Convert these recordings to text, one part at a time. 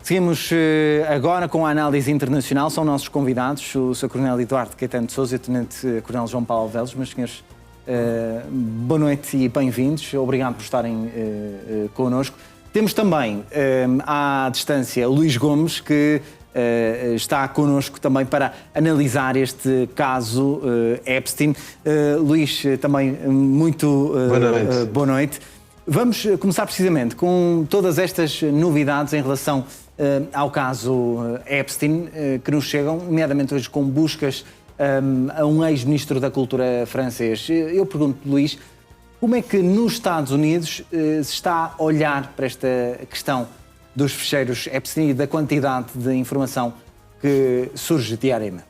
Seguimos agora com a análise internacional. São nossos convidados o Sr. Coronel Eduardo Caetano de Sousa e o Tenente Coronel João Paulo Veles. Meus senhores, boa noite e bem-vindos. Obrigado por estarem connosco. Temos também à distância Luís Gomes, que está connosco também para analisar este caso Epstein. Luís, também muito boa noite. Vamos começar precisamente com todas estas novidades em relação ao caso Epstein, que nos chegam, nomeadamente hoje com buscas a um ex-ministro da Cultura francês. Eu pergunto, Luís, como é que nos Estados Unidos se está a olhar para esta questão dos ficheiros Epstein e da quantidade de informação que surge diariamente?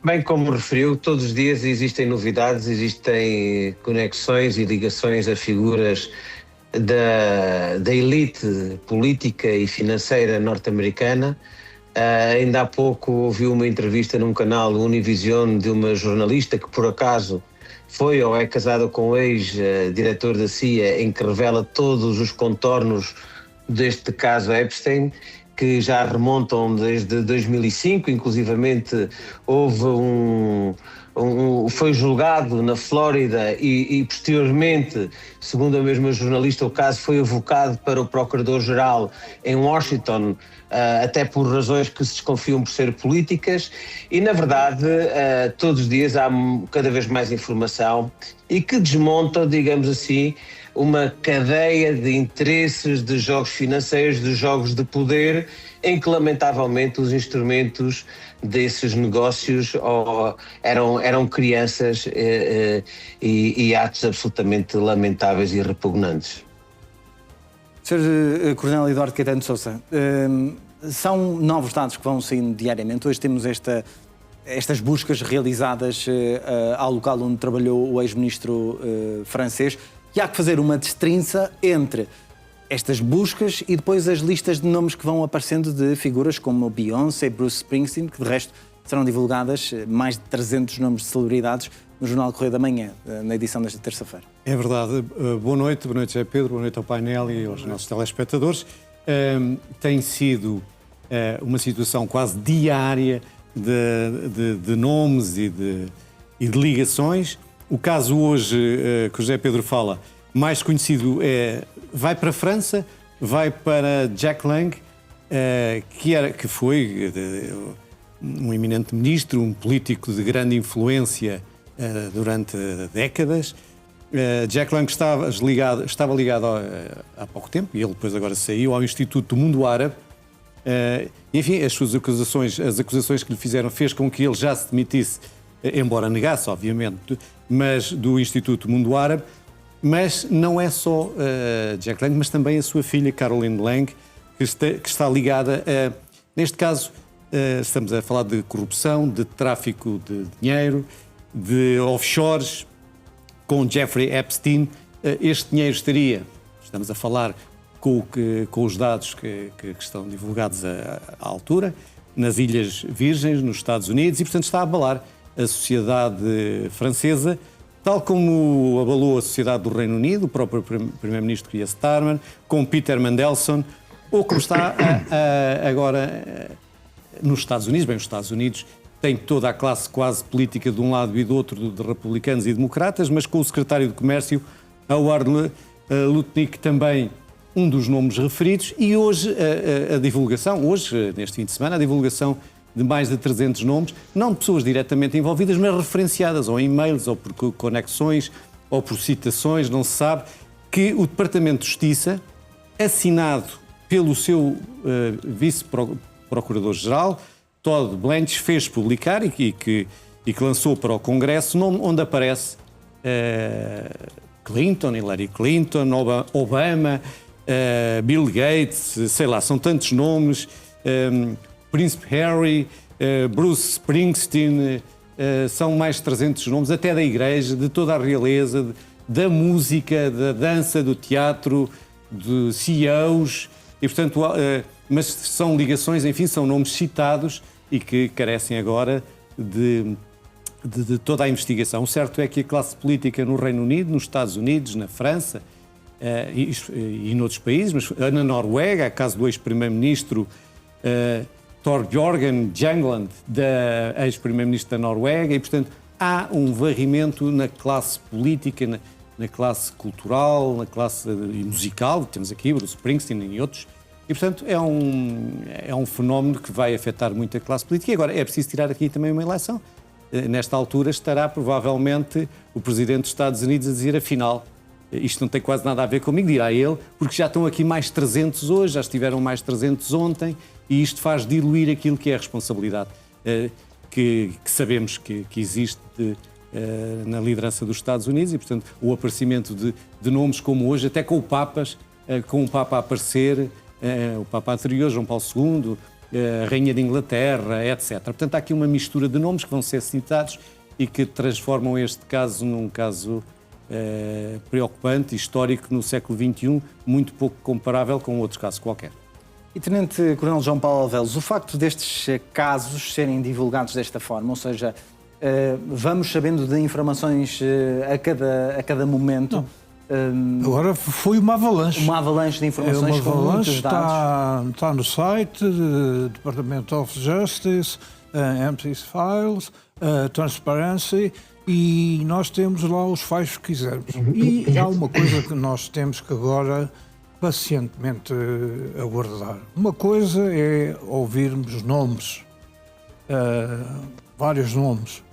Bem, como referiu, todos os dias existem novidades, existem conexões e ligações a figuras da elite política e financeira norte-americana. Ainda há pouco ouvi uma entrevista num canal Univision de uma jornalista que, por acaso, foi ou é casada com o ex-diretor da CIA, em que revela todos os contornos deste caso Epstein, que já remontam desde 2005, inclusivamente houve foi julgado na Flórida e posteriormente, segundo a mesma jornalista, o caso foi evocado para o Procurador-Geral em Washington, até por razões que se desconfiam por ser políticas, e na verdade todos os dias há cada vez mais informação e que desmonta, digamos assim, uma cadeia de interesses, de jogos financeiros, de jogos de poder, em que lamentavelmente os instrumentos desses negócios eram crianças e atos absolutamente lamentáveis e repugnantes. Sr. Coronel Eduardo Caetano de Sousa, são novos dados que vão saindo diariamente. Hoje temos estas buscas realizadas ao local onde trabalhou o ex-ministro francês. E há que fazer uma destrinça entre estas buscas e depois as listas de nomes que vão aparecendo de figuras como Beyoncé, Bruce Springsteen, que de resto serão divulgadas mais de 300 nomes de celebridades no Jornal Correio da Manhã, na edição desta terça-feira. É verdade. Boa noite, José Pedro, boa noite ao painel e aos nossos telespectadores. Tem sido uma situação quase diária de nomes e de ligações. O caso hoje que o José Pedro fala, mais conhecido, vai para a França, vai para Jack Lang, que foi um eminente ministro, um político de grande influência durante décadas. Jack Lang estava ligado há pouco tempo, e ele depois agora saiu, ao Instituto do Mundo Árabe. Enfim, as acusações que lhe fizeram fez com que ele já se demitisse, embora negasse, obviamente, mas do Instituto Mundo Árabe. Mas não é só Jack Lang, mas também a sua filha Caroline Lang, que está ligada a... Neste caso, estamos a falar de corrupção, de tráfico de dinheiro, de offshores, com Jeffrey Epstein. Este dinheiro estaria, estamos a falar com os dados que estão divulgados à altura, nas Ilhas Virgens, nos Estados Unidos, e portanto está a abalar a sociedade francesa, tal como abalou a sociedade do Reino Unido, o próprio primeiro-ministro Keir Starmer, com Peter Mandelson, ou como está agora nos Estados Unidos. Bem, os Estados Unidos têm toda a classe quase política de um lado e do outro, de republicanos e democratas, mas com o secretário de Comércio, Howard Lutnick, também um dos nomes referidos, e hoje a divulgação, neste fim de semana, a divulgação de mais de 300 nomes, não de pessoas diretamente envolvidas, mas referenciadas, ou em e-mails, ou por conexões, ou por citações, não se sabe, que o Departamento de Justiça, assinado pelo seu vice-procurador-geral, Todd Blanche, fez publicar e que lançou para o Congresso, onde aparece Clinton, Hillary Clinton, Obama, Bill Gates, sei lá, são tantos nomes, Príncipe Harry, Bruce Springsteen, são mais de 300 nomes, até da igreja, de toda a realeza, da música, da dança, do teatro, de CEOs, e portanto, mas são ligações, enfim, são nomes citados e que carecem agora de toda a investigação. O certo é que a classe política no Reino Unido, nos Estados Unidos, na França, e noutros países, mas na Noruega, é caso do ex-primeiro-ministro Thorbjørn Jagland, da ex-primeiro-ministro da Noruega, e, portanto, há um varrimento na classe política, na classe cultural, na classe musical, temos aqui Bruce Springsteen e outros, e, portanto, é um fenómeno que vai afetar muito a classe política. E agora, é preciso tirar aqui também uma eleição. Nesta altura estará, provavelmente, o Presidente dos Estados Unidos a dizer, afinal, isto não tem quase nada a ver comigo, dirá ele, porque já estão aqui mais 300 hoje, já estiveram mais 300 ontem, e isto faz diluir aquilo que é a responsabilidade que sabemos que existe na liderança dos Estados Unidos, e, portanto, o aparecimento de nomes como hoje, até com o Papa a aparecer, o Papa anterior, João Paulo II, a Rainha de Inglaterra, etc. Portanto, há aqui uma mistura de nomes que vão ser citados e que transformam este caso num caso preocupante, histórico, no século XXI, muito pouco comparável com outros casos qualquer. E, Tenente Coronel João Paulo Alvelos, o facto destes casos serem divulgados desta forma, ou seja, vamos sabendo de informações a cada momento... Agora foi uma avalanche. Uma avalanche de informações com muitos dados. Está no site do Department of Justice, MC's Files, Transparency, e nós temos lá os files que quisermos. E há uma coisa que nós temos que agora pacientemente aguardar. Uma coisa é ouvirmos nomes, vários nomes.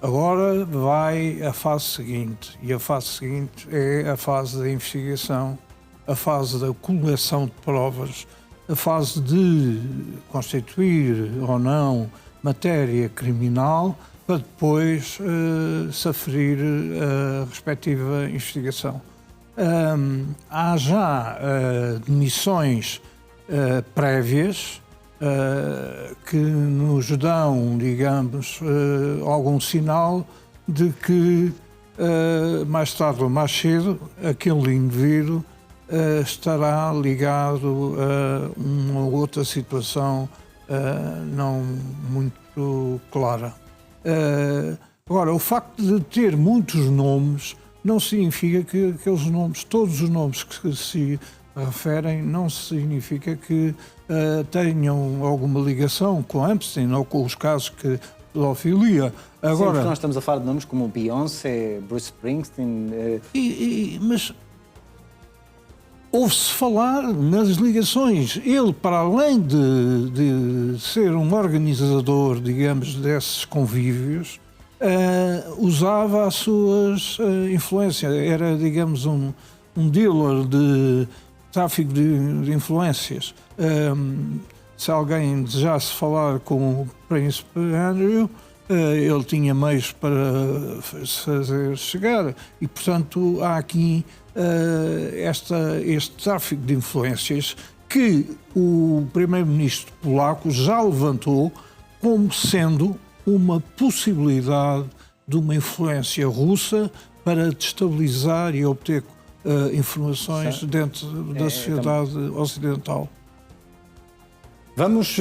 Agora vai a fase seguinte, e a fase seguinte é a fase da investigação, a fase da coleção de provas, a fase de constituir ou não matéria criminal para depois se aferir a respectiva investigação. Há já demissões prévias que nos dão, digamos, algum sinal de que mais tarde ou mais cedo aquele indivíduo estará ligado a uma outra situação não muito clara. Agora, o facto de ter muitos nomes não significa que aqueles nomes, todos os nomes que se referem, não significa que tenham alguma ligação com Epstein ou com os casos de pedofilia. Agora, sim, nós estamos a falar de nomes como Beyoncé, Bruce Springsteen... Mas ouve-se falar nas ligações. Ele, para além de ser um organizador, digamos, desses convívios, usava as suas influências. Era, digamos, um dealer de tráfico de influências. Se alguém desejasse falar com o Príncipe Andrew, ele tinha meios para fazer chegar. E, portanto, há aqui este tráfico de influências que o primeiro-ministro polaco já levantou como sendo uma possibilidade de uma influência russa para destabilizar e obter informações dentro da sociedade ocidental. Vamos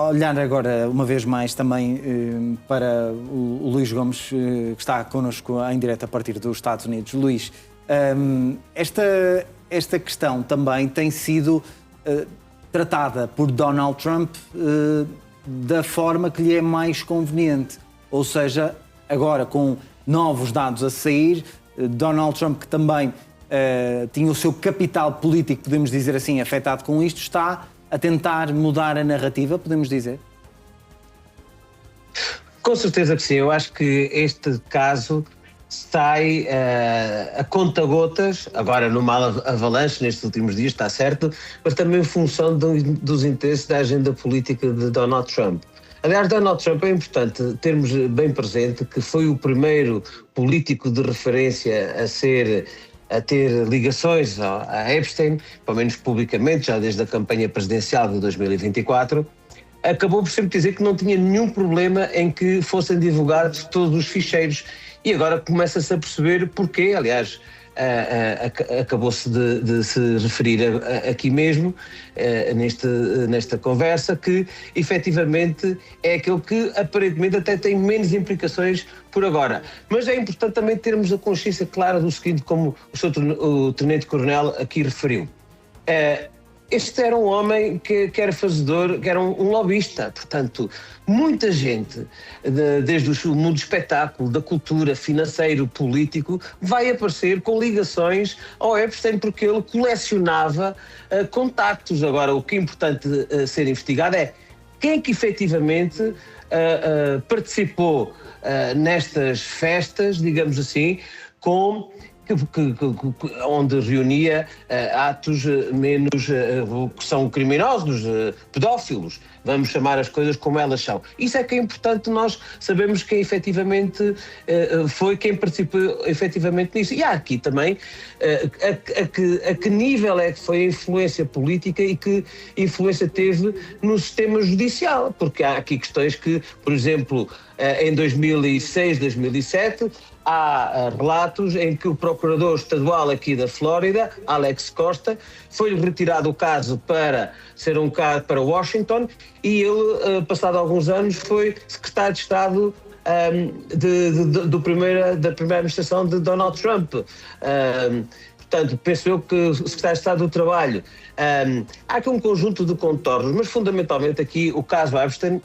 olhar agora, uma vez mais, também para o Luís Gomes, que está connosco em direto a partir dos Estados Unidos. Luís, esta questão também tem sido tratada por Donald Trump da forma que lhe é mais conveniente. Ou seja, agora com novos dados a sair, Donald Trump, que também tinha o seu capital político, podemos dizer assim, afetado com isto, está a tentar mudar a narrativa, podemos dizer? Com certeza que sim. Eu acho que este caso sai a conta-gotas, agora numa avalanche nestes últimos dias, está certo, mas também em função dos interesses da agenda política de Donald Trump. Aliás, Donald Trump é importante termos bem presente que foi o primeiro político de referência a ter ligações a Epstein, pelo menos publicamente, já desde a campanha presidencial de 2024, acabou por sempre dizer que não tinha nenhum problema em que fossem divulgados todos os ficheiros. E agora começa-se a perceber porquê. Aliás, acabou-se de se referir aqui mesmo, nesta conversa, que efetivamente é aquele que aparentemente até tem menos implicações por agora. Mas é importante também termos a consciência clara do seguinte, como o Tenente-Coronel aqui referiu. Este era um homem que era fazedor, que era um lobista, portanto, muita gente, desde o mundo do espetáculo, da cultura, financeiro, político, vai aparecer com ligações ao Epstein porque ele colecionava contactos. Agora, o que é importante ser investigado é quem é que efetivamente participou nestas festas, digamos assim, onde reunia atos menos que são criminosos, pedófilos, vamos chamar as coisas como elas são. Isso é que é importante nós sabermos quem efetivamente foi quem participou efetivamente nisso. E há aqui também a que nível é que foi a influência política e que influência teve no sistema judicial, porque há aqui questões que, por exemplo, em 2006, 2007, há relatos em que o procurador estadual aqui da Flórida, Alex Costa, foi-lhe retirado o caso para ser um caso para Washington e ele, passado alguns anos, foi secretário de Estado da primeira administração de Donald Trump. Portanto, penso eu que o secretário de Estado do Trabalho. Há aqui um conjunto de contornos, mas fundamentalmente aqui o caso Epstein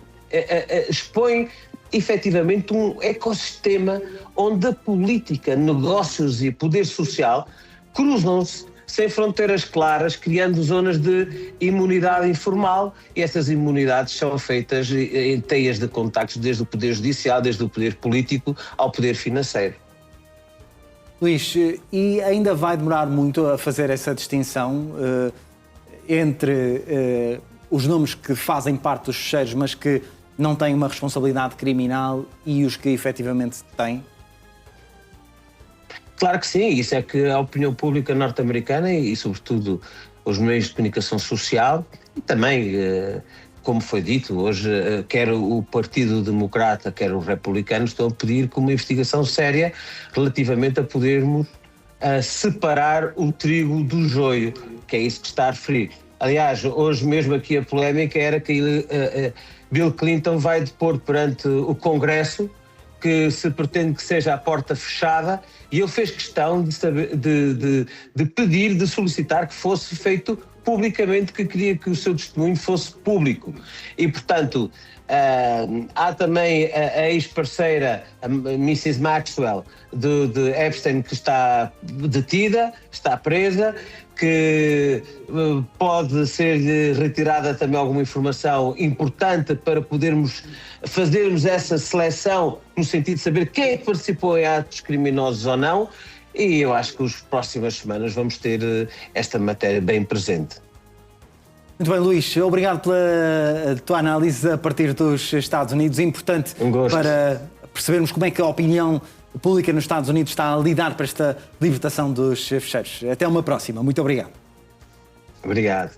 expõe efetivamente um ecossistema onde a política, negócios e poder social cruzam-se sem fronteiras claras, criando zonas de imunidade informal, e essas imunidades são feitas em teias de contactos desde o poder judicial, desde o poder político ao poder financeiro. Luís, e ainda vai demorar muito a fazer essa distinção entre os nomes que fazem parte dos fecheiros, mas que não têm uma responsabilidade criminal e os que efetivamente têm? Claro que sim, isso é que a opinião pública norte-americana e sobretudo os meios de comunicação social e também, como foi dito hoje, quer o Partido Democrata, quer os republicanos estão a pedir com uma investigação séria relativamente a podermos separar o trigo do joio, que é isso que está a referir. Aliás, hoje mesmo aqui a polémica era que Bill Clinton vai depor perante o Congresso, que se pretende que seja a porta fechada, e ele fez questão de pedir, de solicitar que fosse feito publicamente, que queria que o seu testemunho fosse público. E, portanto, há também a ex-parceira, a Mrs. Maxwell, de Epstein, que está detida, está presa, que pode ser retirada também alguma informação importante para podermos fazermos essa seleção no sentido de saber quem é que participou em atos criminosos ou não, e eu acho que nas próximas semanas vamos ter esta matéria bem presente. Muito bem, Luís, obrigado pela tua análise a partir dos Estados Unidos. É importante para percebermos como é que a opinião pública nos Estados Unidos está a lidar para esta libertação dos fecheiros. Até uma próxima. Muito obrigado. Obrigado.